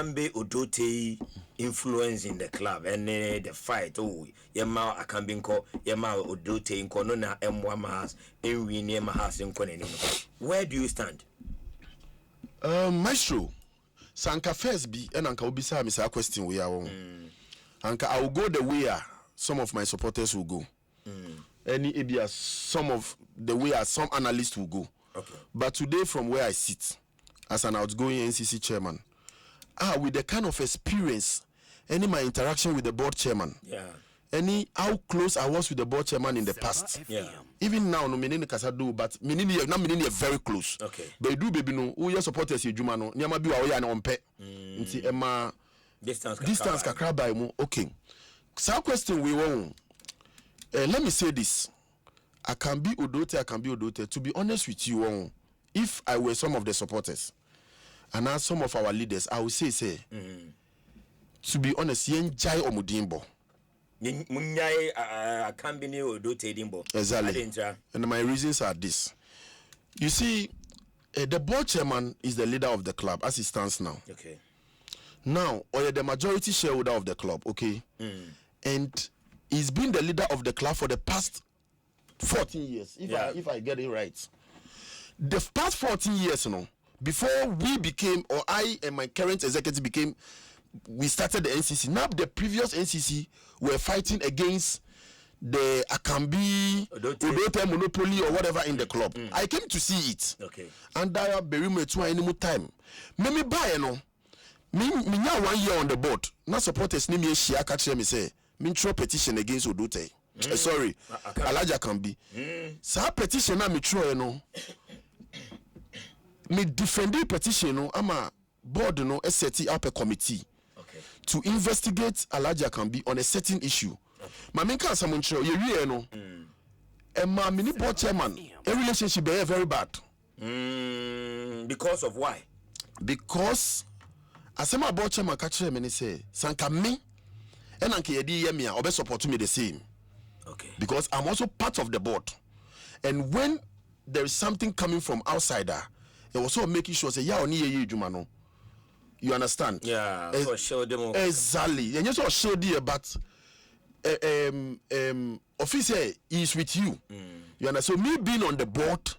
Sowah-Odotei influence in the club and the fight. Oh, Yama Akanbi nko, Yama Odotei nko, no na M1 mahas, Enwi near mahas nko nenino. Where do you stand? Maestro, Sanka first be and Anka Obisa me say question we are on. Anka I will go the way some of my supporters will go. Any ABS, some of the way some analysts will go. Okay. But today, from where I sit as an outgoing NCC chairman, with the kind of experience, any my interaction with the board chairman, any how close I was with the board chairman in the past, even now, no meaning Kasadu, but meaning very close. Okay. But do baby no, who your supporters you Jumano, Nyama bi wa oya na ompe. Nti Emma distance kakra by mo. Okay. So question we won. Let me say this. Akanbi, to be honest with you, if I were some of the supporters and as some of our leaders, I would say, to be honest, yenjai omudimbo. Munyai Akanbi Odotei dimbo. Exactly. And my reasons are this. You see, the board chairman is the leader of the club as it stands now. Okay. Now, or the majority shareholder of the club, okay? And he's been the leader of the club for the past 14 years, if I get it right. The past 14 years, before we became, or I and my current executive became, we started the NCC. Now the previous NCC were fighting against the Akanbi, Odotei monopoly or whatever in the club. I came to see it. Okay. And I bury me to any more time. Me buy me now 1 year on the board. Not supporters name me share catch me say me throw petition against Odotei. Sorry, Alhaji Akanbi. So petition na me throw me defend the petition ama board set up a committee to investigate Alhaji Akanbi on a certain issue. Ma me kan someone throw ye e ma mini board chairman a relationship be very bad. Because of why? Because Asempa board chairman catch me say sanka me and anke yedi ye me a obe support me the same. Okay. Because I'm also part of the board. And when there is something coming from outsider, it also making sure say you understand? Yeah. Exactly. And you also show there, but officer is with you. You understand? So me being on the board,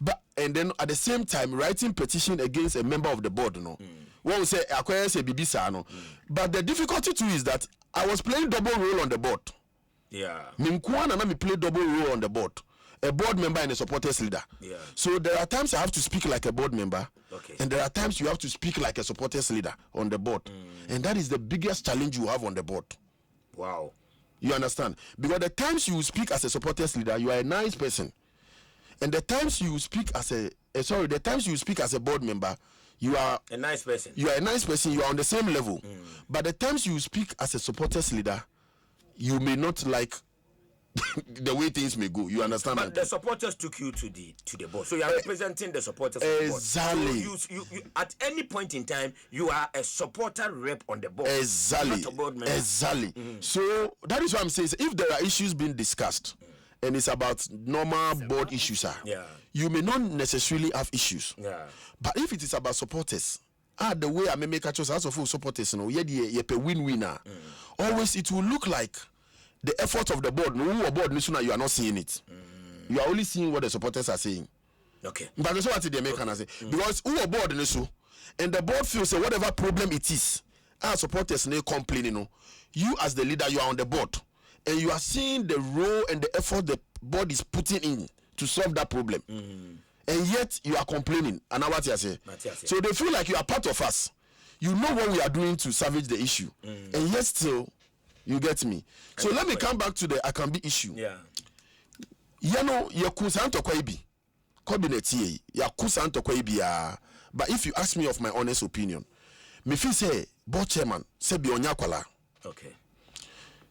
but and then at the same time writing petition against a member of the board, one will say acquire say bibisa But the difficulty too is that I was playing double role on the board. Yeah. Minkwana na me play double role on the board. A board member and a supporters leader. Yeah. So there are times I have to speak like a board member. Okay. And there are times you have to speak like a supporters leader on the board. And that is the biggest challenge you have on the board. Wow. You understand? Because the times you speak as a supporters leader, you are a nice person. And the times you speak as the times you speak as a board member, you are a nice person. You are a nice person, you are on the same level. But the times you speak as a supporters leader, you may not like the way things may go. You understand? But the supporters took you to the board, so you are representing the supporters. Exactly. So you at any point in time you are a supporter rep on the board. Exactly. Not a board member. Exactly. So that is what I'm saying. If there are issues being discussed, and it's about normal board issues, you may not necessarily have issues. Yeah. But if it is about supporters, the way I may make a choice as of supporters, you win-winner. Always it will look like the effort of the board. No board, you are not seeing it. You are only seeing what the supporters are saying. Okay. But that's what they make say. Because who are board and the board feels whatever problem it is, our supporters may complain. You as the leader, you are on the board, and you are seeing the role and the effort the board is putting in to solve that problem. And yet you are complaining. And now what you say? So they feel like you are part of us. You know what we are doing to salvage the issue. And yet still, you get me. So let me come back to the Akanbi issue. Yeah. Yakusanto kwaibi. Cabinet yakusanto kwaibi. But if you ask me of my honest opinion, me feel say board chairman say be onyakwala. Okay.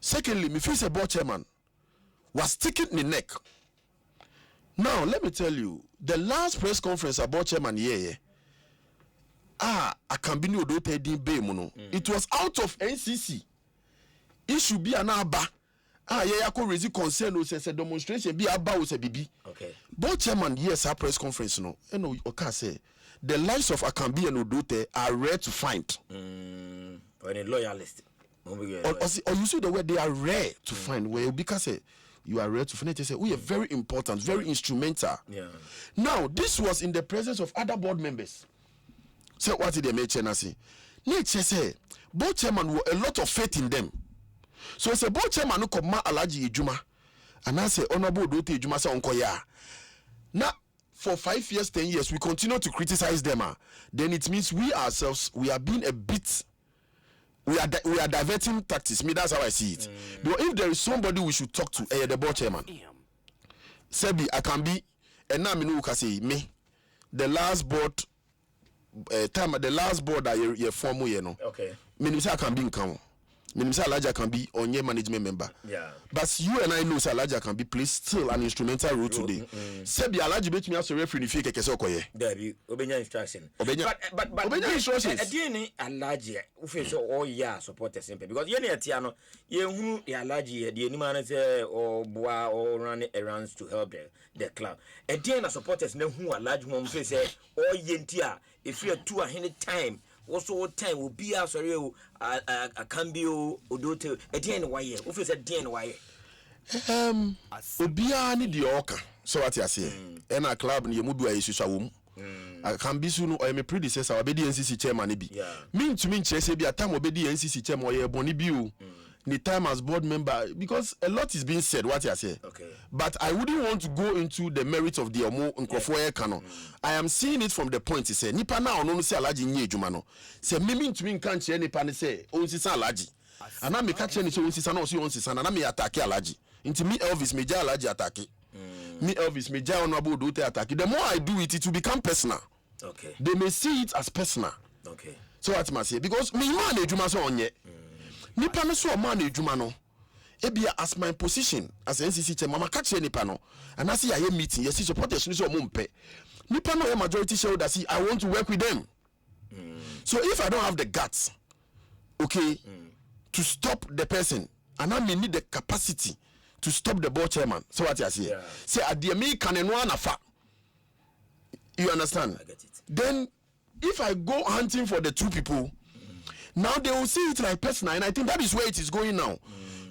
Secondly, me feel say board chairman was sticking in the neck. Now, let me tell you, the last press conference about chairman Akanbi Odotei-Herman, it was out of NCC. It should be an aba. Raise concern or say demonstration be about bibi. Okay. Board chairman, yes, our press conference, okay, say the likes of Akanbi and Odotei are rare to find. Or a loyalist. Or you see the way they are rare to find, where because you are rare to find it. They say we are very important, very instrumental. Yeah. Now this was in the presence of other board members. So what did they make say? Nature say board chairman were a lot of faith in them. So it's a board chairman who come Alhaji Ejuma, and I say honorable Odotei Ejuma say onkoya. Now for 5 years, 10 years, we continue to criticize them. Then it means we ourselves we are being a bit. We are diverting tactics. Me, that's how I see it. But if there is somebody we should talk to, the board chairman, Sebi Akanbi, and now me know can say me, the last board the last board that you form, you know. Okay. Me say Akanbi nkan. Me say Alhaji Akanbi on your management member. Yeah. But you and I know say Alhaji Akanbi plays still an instrumental role today. Sebi Alhaji bet me as a referee if you keke so koye. There be obenya instruction. But obenya instructions. Again, Alhaji we feel so all year support Asempa because you near Tiano, you who the Alhaji the anyone say or boa or run errands to help the club. Again, supporters know who Alhaji who say all yentia if you are too a any time. Also, time will be a sorry, Akanbi Odotei. Again, why? Who said again why? Obia ni the oka. So what you say? And a club ni mudu ayesu shawum. Akanbi sunu or my predecessor obedi NCC chairman ni bi. Mean to mean chese bi atam obedi NCC chairman or ye boni bi o. Ni time as board member because a lot is being said what you say. Okay. But I wouldn't want to go into the merits of the omo nkofo canon. I am seeing it from the point he said nipa na ono say Alhaji nye adwuma no. Say me to me kan che nipa ne say onsisa Alhaji. Ana me ka che ni say onsisa na o say onsisa na me attack Alhaji. Inti me Elvis me ja Alhaji attack. Me Elvis me ja honorable Odotei attack. The more I do it, it will become personal. Okay. They may see it as personal. Okay. So what must say because me man adwuma so onye. Nipa no so man adwuma no. Ebia as my position as NCC chairman mama catch nipa no. And I see a meeting, yes supporters no so mumpe. Nipa no majority shareholder see I want to work with them. So if I don't have the guts, okay, to stop the person, and I may need the capacity to stop the board chairman. So what I say? Yeah. Say at the me can afa. You understand? I get it. Then if I go hunting for the two people, now they will see it like personal, and I think that is where it is going now.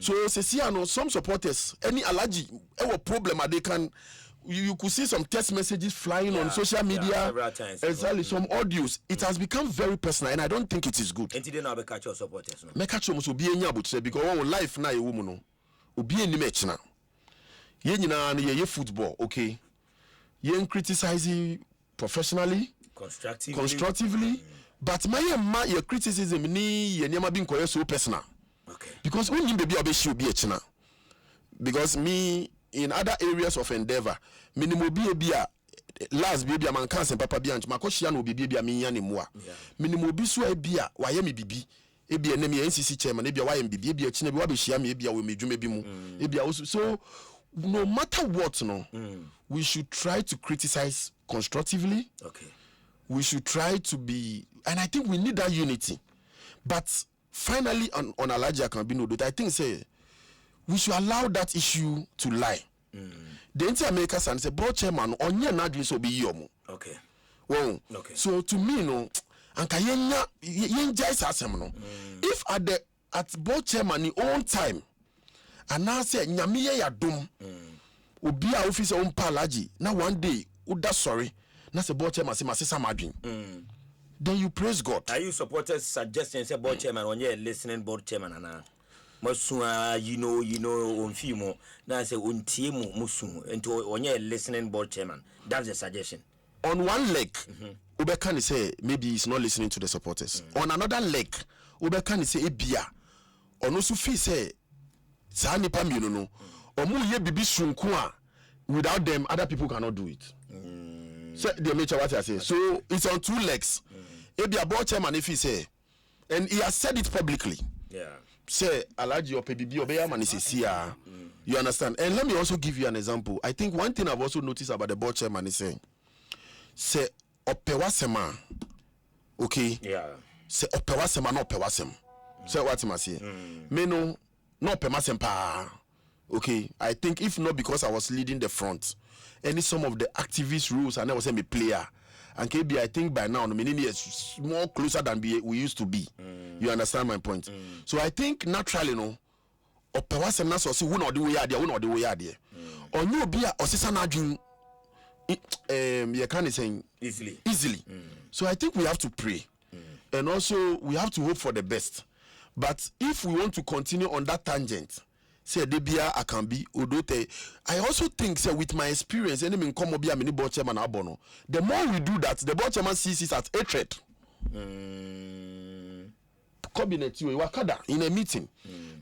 So some supporters, any Alhaji, a problem they can. You could see some text messages flying on social media, exactly some audios. It has become very personal, and I don't think it is good. And today now be catch your supporters. Me catch you must be enya but say because one life na you woman no, obi eni match na. Ye nyina na ye football, okay. Ye criticize professionally, constructively, but my your criticism ni ye nyama bi nkoye so personal. Okay. Because when you baby obeshi obi echina. Because me in other areas of endeavor, minimum be a last baby a man cancer papa be and Makoshian will be baby a me anymore. Minimum be so a beer, why am bibi? A be an NCC chairman, maybe why am bibi a chin, maybe she am maybe I will make you maybe also. So no matter what, no, we should try to criticize constructively. Okay. We should try to be, and I think we need that unity. But finally, on Alhaji Akanbi, I think say we should allow that issue to lie. The Inter-Americans and say board chairman on your not so be yomu. Okay. Well, okay. So to me, no, and kayenya no. If at board chairman in own time, and now say nyamiye ya dum, obi a officer on Alhaji. Now one day, uda sorry, na say board chairman say masisa madwin. Then you praise God. Are you supporters suggesting say board chairman on your listening board chairman and Masua, you know, on Fimo, now say on Timu Musu, and on your listening board chairman. That's the suggestion. On one leg, Ubekani say maybe he's not listening to the supporters. On another leg, Ubekani say Ebia. On also fee say Sani Pamino no. Omu ye bibi sunkua. Without them, other people cannot do it. So the nature what I say. So it's on two legs. Ebia board chairman if he say, and he has said it publicly. Yeah. Say Alhaji or PBB or Beyaman is here. You understand? And let me also give you an example. I think one thing I've also noticed about the board chairman is saying, say opewasema, okay? Yeah. Say opewasema no opewasem. Say what I say. Me no opemasem pa. Okay. I think if not because I was leading the front, any some of the activist rules and I was a player, and KB, I think by now, Minini is more closer than we used to be. You understand my point? So I think naturally, no, or Pewasem Nas or see one or the way idea, one or the way idea. Or no be a Osisana dream, you can't say easily. So I think we have to pray. And also, we have to hope for the best. But if we want to continue on that tangent, say Debia Akanbi, Odotei, I also think, say, with my experience, any mean come be a mini board chairman abono. The more we do that, the board chairman sees it as hatred. Cabinet you wakada in a meeting.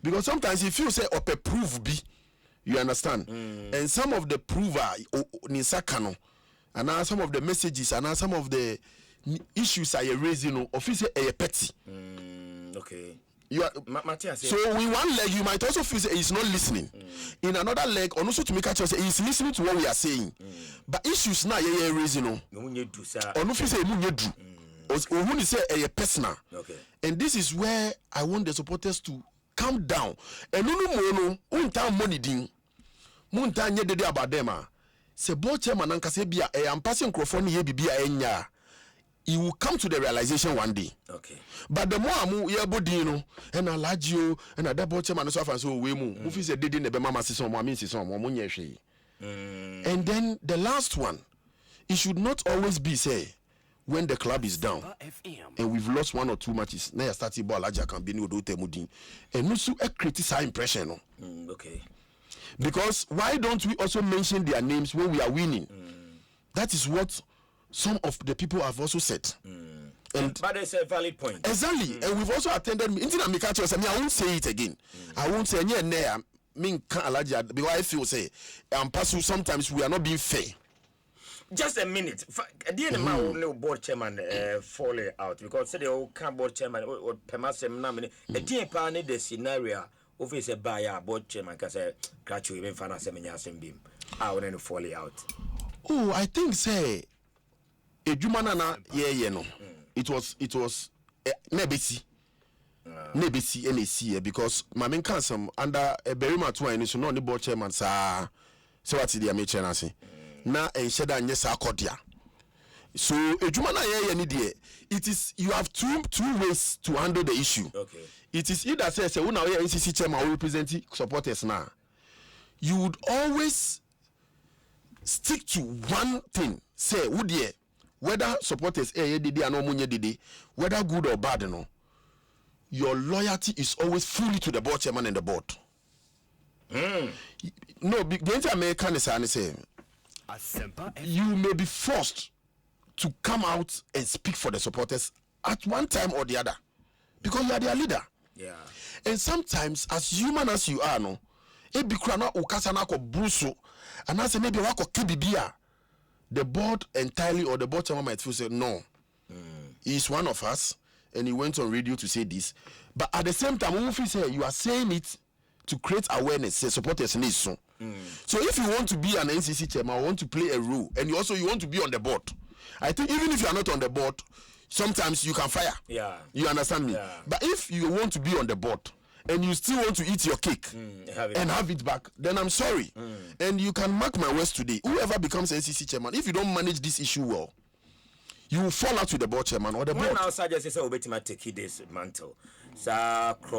Because sometimes if you say up a proof be, you understand? And some of the prover nisakano, and now some of the messages, and now some of the issues are raising, you know, officer a petty. Okay. You are, so in one leg you might also feel say he's not listening. In another leg, or also to make a choice, he's listening to what we are saying. But issues now raising, you know, or no feel say or when you say a personal. Okay. And this is where I want the supporters to calm down. And no unta money ding. Munta nye dede about them. Se bo chairman anka se bia am passing microphone ye bibia enya. He will come to the realization one day. Okay. But the more amu ye bodi no and Alhaji and a double chairman so so we mu. Who feel say dede ne be mama si so mo amin si so mo nye hwe. And then the last one, it should not always be say when the club is down and we've lost 1 or 2 matches, now you start to ball Alhaji Akanbi ni Odotei-Herman and no so criticize impression. No? Okay. Because why don't we also mention their names when we are winning? That is what some of the people have also said. But it's a valid point. Exactly. And we've also attended I won't say it again. I won't say Alhaji because I feel say sometimes we are not being fair. Just a minute. The man board chairman fall out because they all can board chairman or permasem namini. A team pan the scenario of a buyer board chairman because graduate even finance beam. I wouldn't fall out. Oh, I think say a Jumanana no. It was nebesi NAC because my main council under a very much one is not the board chairman sa so what's the amateur nasi. Na ensheda nye sa kodia. So ejuma na ye ni de it is you have two ways to handle the issue. Okay. It is either say we now NCC chairman will represent supporters now. You would always stick to one thing. Say would ye whether supporters did and no munye did whether good or bad no. Your loyalty is always fully to the board chairman and the board. No, the American is say Asempa, you may be forced to come out and speak for the supporters at one time or the other because you are their leader. Yeah. And sometimes, as human as you are, no, be krana ukasana ko bruso, and as maybe wako kibibia, the board entirely or the board chairman might feel say no, he's one of us, and he went on radio to say this. But at the same time, when say you are saying it to create awareness, say supporters need so. So if you want to be an NCC chairman, or want to play a role, and you want to be on the board, I think even if you are not on the board, sometimes you can fire. Yeah. You understand me? Yeah. But if you want to be on the board and you still want to eat your cake have it back, then I'm sorry. And you can mark my words today. Whoever becomes NCC chairman, if you don't manage this issue well, you will fall out with the board chairman or the board. When outside just say Obetima take this mantle. Sa cross